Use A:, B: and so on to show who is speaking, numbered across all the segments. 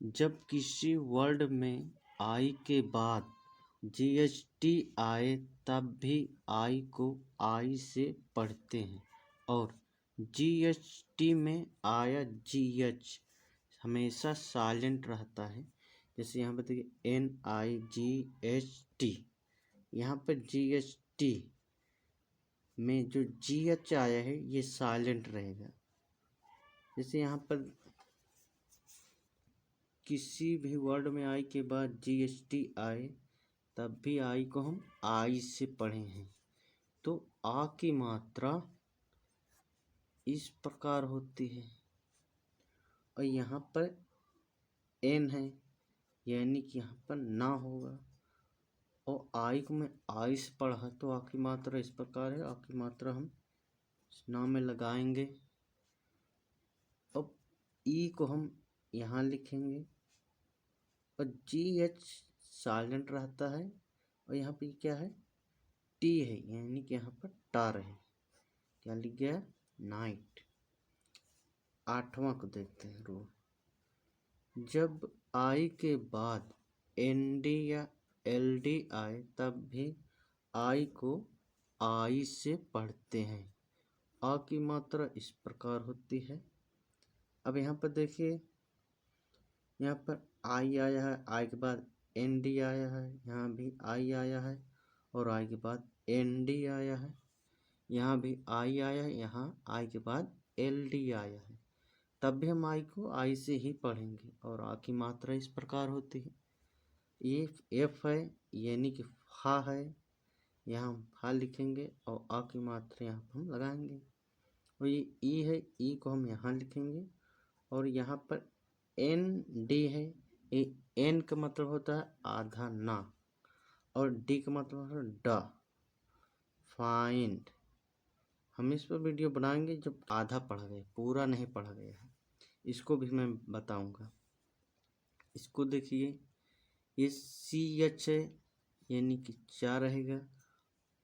A: जब किसी वर्ड में आई के बाद जीएचटी आए तब भी आई को आई से पढ़ते हैं और जीएचटी में आया जीएच हमेशा साइलेंट रहता है। जैसे यहाँ पर देखिए NIGHT, यहाँ पर जीएचटी में जो जीएच आया है ये साइलेंट रहेगा। जैसे यहाँ पर किसी भी वर्ड में आई के बाद जीएचटी आए तब भी आई को हम आई से पढ़े हैं। तो आ की मात्रा इस प्रकार होती है और यहाँ पर एन है यानी कि यहाँ पर ना होगा और आई को मैं आई से पढ़ा तो आ की मात्रा इस प्रकार है। आ की मात्रा हम ना में लगाएंगे। अब ई को हम यहाँ लिखेंगे और जी एच साइलेंट रहता है और यहाँ पे क्या है टी है यानी कि यहाँ पर टार है। क्या लिख गया नाइट। 8वां को देखते हैं रूल। जब आई के बाद एनडी या एलडी आए तब भी आई को आई से पढ़ते हैं। आ की मात्रा इस प्रकार होती है। अब यहाँ पर देखिए यहाँ पर आई आया है, आई के बाद एन डी आया है, यहाँ भी आई आया है और आई के बाद एन डी आया है, यहाँ भी आई आया है, यहाँ आई के बाद एल डी आया है। तब भी हम आई को आई से ही पढ़ेंगे और आ की मात्रा इस प्रकार होती है। ये एफ है यानी कि फा है, यहाँ हम फा लिखेंगे और आ की मात्रा यहाँ पर हम लगाएंगे। और ये ई है, ई को हम यहाँ लिखेंगे और यहाँ पर एन डी है। ये एन का मतलब होता है आधा ना और डी का मतलब होता है ड फाइंड। हम इस पर वीडियो बनाएंगे जब आधा पढ़ा गया, पूरा नहीं पढ़ा गया है, इसको भी मैं बताऊंगा। इसको देखिए ये सी एच है यानी कि चा रहेगा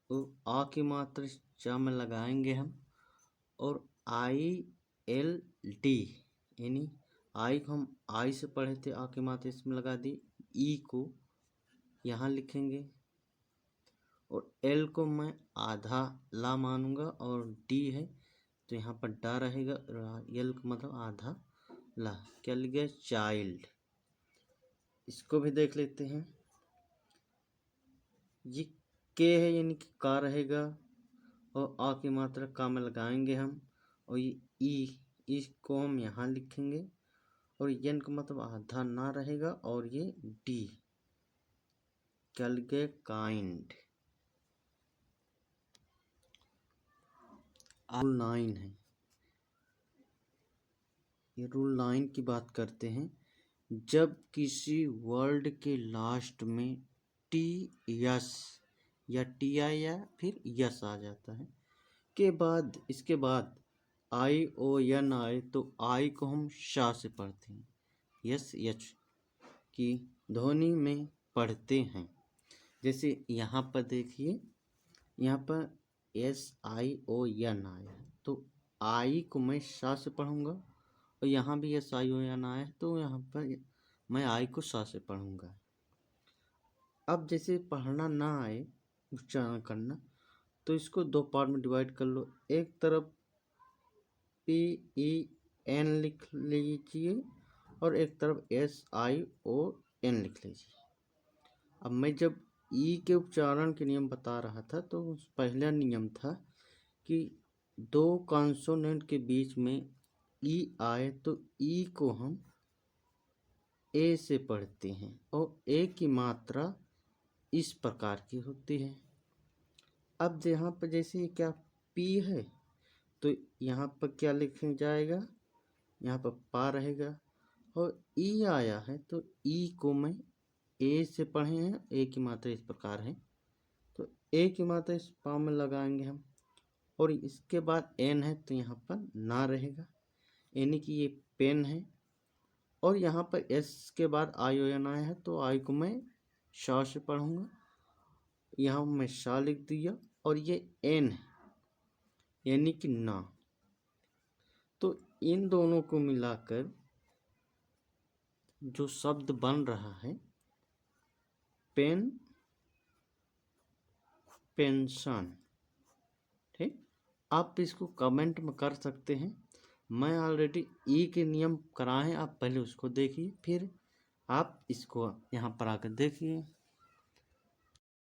A: और आ की मात्रा चा में लगाएंगे हम और आई एल डी यानी आई को हम आई से पढ़े थे, आ की मात्रा इसमें लगा दी। ई को यहाँ लिखेंगे और एल को मैं आधा ला मानूंगा और डी है तो यहाँ पर डा रहेगा। एल का मतलब आधा ला। क्या लिख गया चाइल्ड। इसको भी देख लेते हैं। ये के है यानी कि का रहेगा और आ की मात्रा का में लगाएंगे हम और ये ई, इसको हम यहाँ लिखेंगे और एन का मतलब आधा ना रहेगा और ये डी। क्या लिख गए काइंड। रूल 9 है। ये रूल 9 की बात करते हैं। जब किसी वर्ड के लास्ट में टी यस या टी आई या फिर यस आ जाता है के बाद इसके बाद आई ओ एन आए तो आई को हम शा से पढ़ते हैं, यस एच की ध्वनि में पढ़ते हैं। जैसे यहाँ पर देखिए यहाँ पर SION आया है तो आई को मैं शा से पढ़ूंगा और यहाँ भी SION आया है तो यहाँ पर मैं आई को शा से पढ़ूंगा। अब जैसे पढ़ना ना आए उच्चारण करना तो इसको दो पार्ट में डिवाइड कर लो। एक तरफ PEN लिख लीजिए और एक तरफ SION लिख लीजिए। अब मैं जब ई के उच्चारण के नियम बता रहा था तो पहला नियम था कि दो कॉन्सोनेंट के बीच में ई आए तो ई को हम ए से पढ़ते हैं और ए की मात्रा इस प्रकार की होती है। अब यहाँ पर जैसे क्या पी है तो यहाँ पर क्या लिखा जाएगा, यहाँ पर पा रहेगा और ई आया है तो ई को मैं ए से पढ़े हैं, ए की मात्रा इस प्रकार है तो ए की मात्रा इस पा में लगाएंगे हम और इसके बाद एन है तो यहाँ पर ना रहेगा यानी कि ये पेन है और यहाँ पर एस के बाद आई ओ एन आया है तो आई को मैं शा से पढ़ूंगा, यहाँ मैं शा लिख दिया और ये एन है यानी कि ना। तो इन दोनों को मिलाकर जो शब्द बन रहा है पेन पेंशन, ठीक। आप इसको कमेंट में कर सकते हैं। मैं ऑलरेडी ई के नियम कराए हैं, आप पहले उसको देखिए, फिर आप इसको यहाँ पर आकर देखिए।